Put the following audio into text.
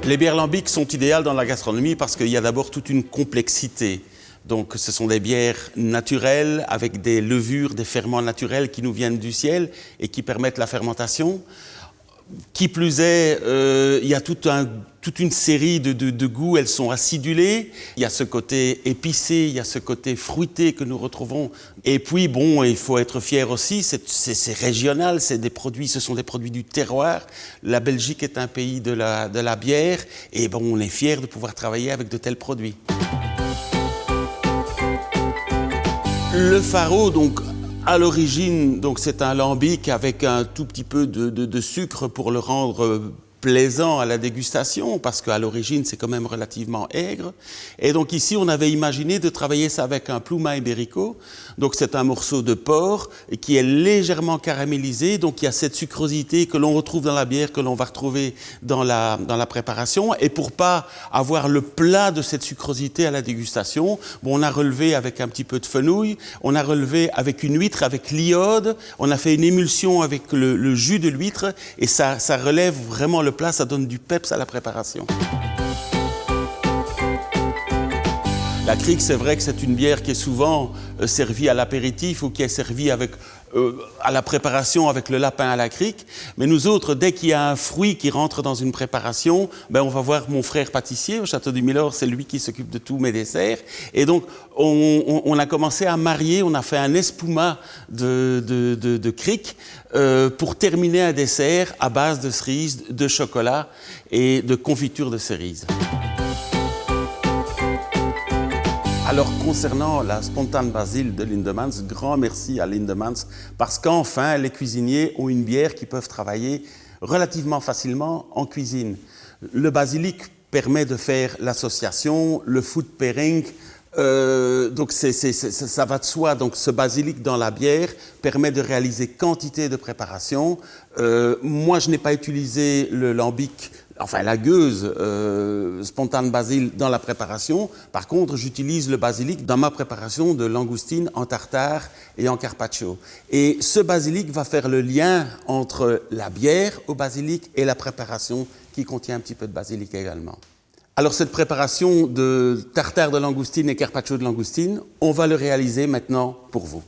Les bières lambiques sont idéales dans la gastronomie parce qu'il y a d'abord toute une complexité. Donc ce sont des bières naturelles avec des levures, des ferments naturels qui nous viennent du ciel et qui permettent la fermentation. Qui plus est, il y a toute une série de goûts, elles sont acidulées. Il y a ce côté épicé, il y a ce côté fruité que nous retrouvons. Et puis, bon, il faut être fier aussi, c'est régional, ce sont des produits du terroir. La Belgique est un pays de la bière, et bon, on est fier de pouvoir travailler avec de tels produits. Le faro, donc, à l'origine, c'est un lambic avec un tout petit peu de sucre pour le rendre plaisant à la dégustation, parce qu'à l'origine, c'est quand même relativement aigre. Et donc ici, on avait imaginé de travailler ça avec un pluma ibérico. Donc c'est un morceau de porc qui est légèrement caramélisé. Donc il y a cette sucrosité que l'on retrouve dans la bière, que l'on va retrouver dans la préparation. Et pour pas avoir le plat de cette sucrosité à la dégustation, bon, on a relevé avec un petit peu de fenouil, on a relevé avec une huître, avec l'iode, on a fait une émulsion avec le jus de l'huître, et ça relève vraiment le plat, ça donne du peps à la préparation. La crique, c'est vrai que c'est une bière qui est souvent servie à l'apéritif ou qui est servie avec, à la préparation avec le lapin à la crique. Mais nous autres, dès qu'il y a un fruit qui rentre dans une préparation, ben on va voir mon frère pâtissier au Château du Milord, c'est lui qui s'occupe de tous mes desserts. Et donc, on a commencé à marier, on a fait un espuma de crique pour terminer un dessert à base de cerises, de chocolat et de confiture de cerises. Alors, concernant la Spontane Basil de Lindemans, grand merci à Lindemans parce qu'enfin, les cuisiniers ont une bière qu'ils peuvent travailler relativement facilement en cuisine. Le basilic permet de faire l'association, le food pairing, donc ça va de soi. Donc ce basilic dans la bière permet de réaliser quantité de préparation. Moi, je n'ai pas utilisé le lambic, enfin la gueuse Spontane Basil dans la préparation. Par contre, j'utilise le basilic dans ma préparation de langoustine en tartare et en carpaccio. Et ce basilic va faire le lien entre la bière au basilic et la préparation qui contient un petit peu de basilic également. Alors cette préparation de tartare de langoustine et carpaccio de langoustine, on va le réaliser maintenant pour vous.